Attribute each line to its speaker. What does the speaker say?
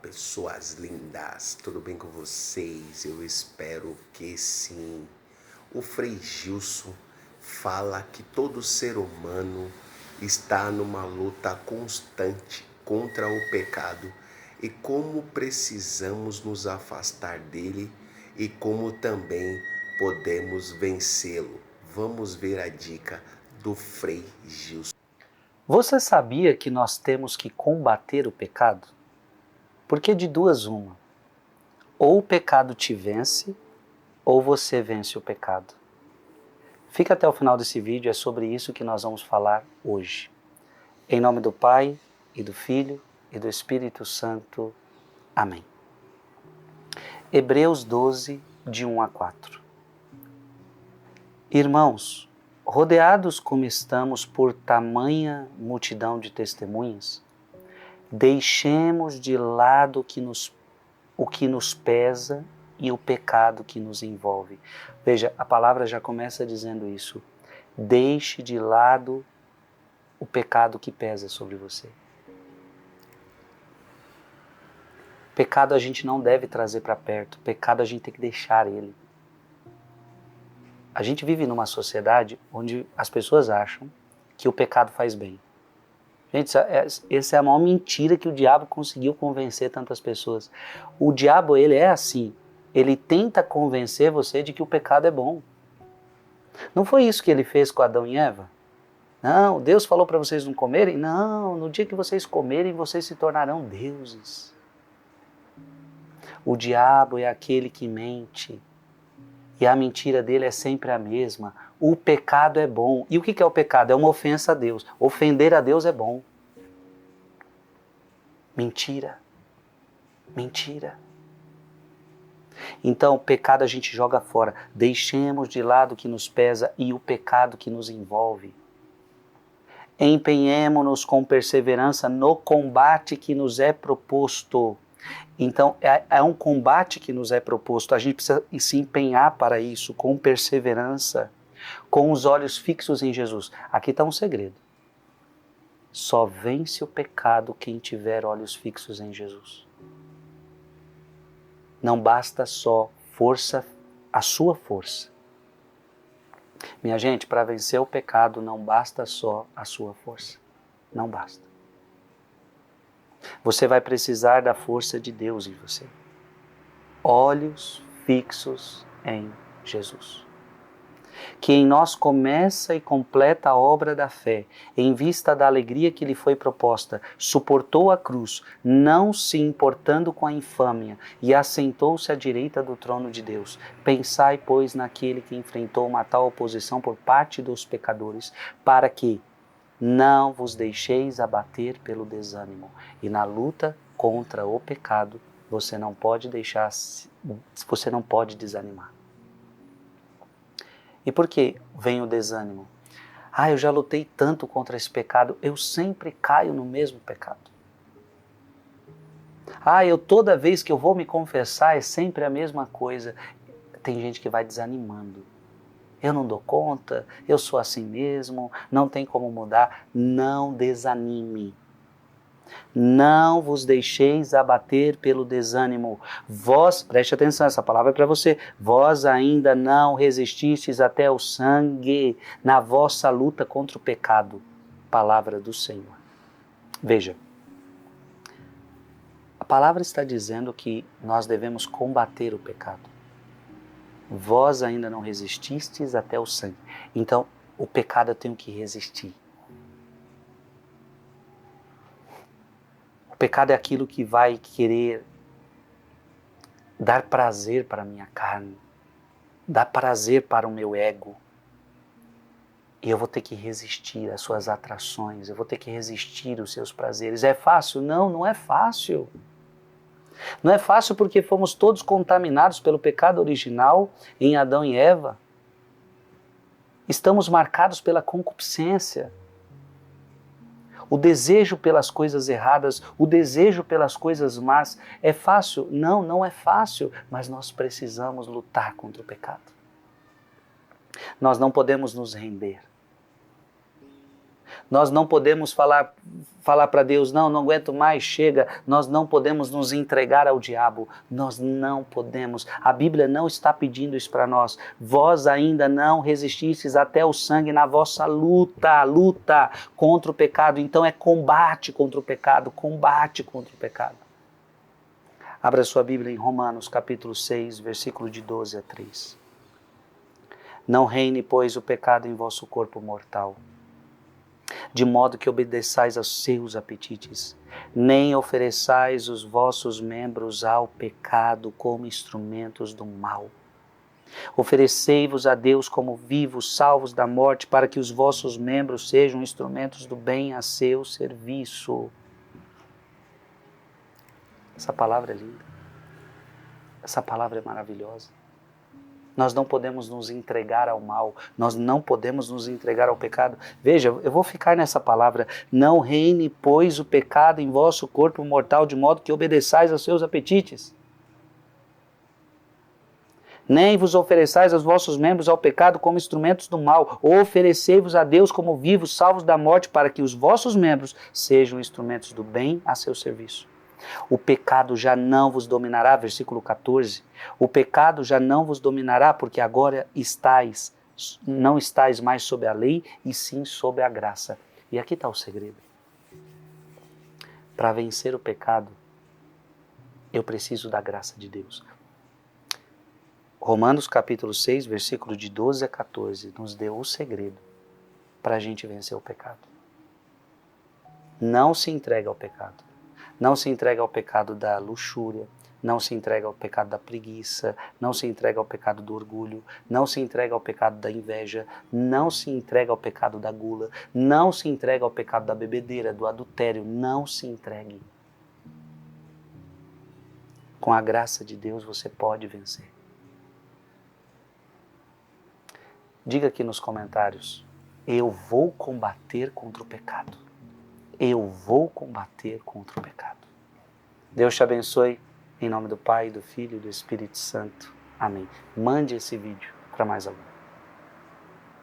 Speaker 1: pessoas lindas, tudo bem com vocês? Eu espero que sim. O Frei Gilson fala que todo ser humano está numa luta constante contra o pecado e como precisamos nos afastar dele e como também podemos vencê-lo. Vamos ver a dica do Frei Gilson.
Speaker 2: Você sabia que nós temos que combater o pecado? Porque de duas uma, ou o pecado te vence, ou você vence o pecado. Fica até o final desse vídeo, é sobre isso que nós vamos falar hoje. Em nome do Pai, e do Filho, e do Espírito Santo. Amém. Hebreus 12, de 1 a 4. Irmãos, rodeados como estamos por tamanha multidão de testemunhas, deixemos de lado o que nos pesa e o pecado que nos envolve. Veja, a palavra já começa dizendo isso. Deixe de lado o pecado que pesa sobre você. Pecado a gente não deve trazer para perto. Pecado a gente tem que deixar ele. A gente vive numa sociedade onde as pessoas acham que o pecado faz bem. Gente, essa é a maior mentira que o diabo conseguiu convencer tantas pessoas. O diabo, ele é assim. Ele tenta convencer você de que o pecado é bom. Não foi isso que ele fez com Adão e Eva? Não, Deus falou para vocês não comerem? Não, no dia que vocês comerem, vocês se tornarão deuses. O diabo é aquele que mente. E a mentira dele é sempre a mesma. O pecado é bom. E o que é o pecado? É uma ofensa a Deus. Ofender a Deus é bom. Mentira. Mentira. Então, o pecado a gente joga fora. Deixemos de lado o que nos pesa e o pecado que nos envolve. Empenhemo-nos com perseverança no combate que nos é proposto. Então, é um combate que nos é proposto. A gente precisa se empenhar para isso, com perseverança, com os olhos fixos em Jesus. Aqui está um segredo. Só vence o pecado quem tiver olhos fixos em Jesus. Não basta só força, a sua força. Minha gente, para vencer o pecado não basta só a sua força. Não basta. Você vai precisar da força de Deus em você. Olhos fixos em Jesus. Que em nós começa e completa a obra da fé, em vista da alegria que lhe foi proposta, suportou a cruz, não se importando com a infâmia, e assentou-se à direita do trono de Deus. Pensai, pois, naquele que enfrentou uma tal oposição por parte dos pecadores, para que não vos deixeis abater pelo desânimo. E na luta contra o pecado, você não pode desanimar. E por que vem o desânimo? Eu já lutei tanto contra esse pecado, eu sempre caio no mesmo pecado. Toda vez que eu vou me confessar é sempre a mesma coisa. Tem gente que vai desanimando. Eu não dou conta, eu sou assim mesmo, não tem como mudar. Não desanime. Não vos deixeis abater pelo desânimo. Vós, preste atenção, essa palavra é para você. Vós ainda não resististes até o sangue na vossa luta contra o pecado. Palavra do Senhor. Veja, a palavra está dizendo que nós devemos combater o pecado. Vós ainda não resististes até o sangue. Então, o pecado eu tenho que resistir. O pecado é aquilo que vai querer dar prazer para a minha carne, dar prazer para o meu ego. E eu vou ter que resistir às suas atrações, eu vou ter que resistir aos seus prazeres. É fácil? Não, não é fácil. Não é fácil porque fomos todos contaminados pelo pecado original em Adão e Eva. Estamos marcados pela concupiscência. O desejo pelas coisas erradas, o desejo pelas coisas más. É fácil? Não, não é fácil, mas nós precisamos lutar contra o pecado. Nós não podemos nos render. Nós não podemos falar para Deus, não aguento mais, chega. Nós não podemos nos entregar ao diabo. Nós não podemos. A Bíblia não está pedindo isso para nós. Vós ainda não resististes até o sangue na vossa luta contra o pecado. Então é combate contra o pecado, combate contra o pecado. Abra sua Bíblia em Romanos capítulo 6, versículo de 12 a 3. Não reine, pois, o pecado em vosso corpo mortal, de modo que obedeçais aos seus apetites, nem ofereçais os vossos membros ao pecado como instrumentos do mal. Oferecei-vos a Deus como vivos, salvos da morte, para que os vossos membros sejam instrumentos do bem a seu serviço. Essa palavra é linda. Essa palavra é maravilhosa. Nós não podemos nos entregar ao mal, nós não podemos nos entregar ao pecado. Veja, eu vou ficar nessa palavra. Não reine, pois, o pecado em vosso corpo mortal, de modo que obedeçais aos seus apetites. Nem vos ofereçais os vossos membros ao pecado como instrumentos do mal. Oferecei-vos a Deus como vivos, salvos da morte, para que os vossos membros sejam instrumentos do bem a seu serviço. O pecado já não vos dominará, versículo 14. O pecado já não vos dominará, porque agora não estáis mais sob a lei, e sim sob a graça. E aqui está o segredo. Para vencer o pecado, eu preciso da graça de Deus. Romanos capítulo 6, versículo de 12 a 14, nos deu o segredo para a gente vencer o pecado. Não se entregue ao pecado. Não se entrega ao pecado da luxúria, não se entrega ao pecado da preguiça, não se entrega ao pecado do orgulho, não se entrega ao pecado da inveja, não se entrega ao pecado da gula, não se entrega ao pecado da bebedeira, do adultério, não se entregue. Com a graça de Deus você pode vencer. Diga aqui nos comentários, eu vou combater contra o pecado. Eu vou combater contra o pecado. Deus te abençoe, em nome do Pai, do Filho e do Espírito Santo. Amém. Mande esse vídeo para mais alguém.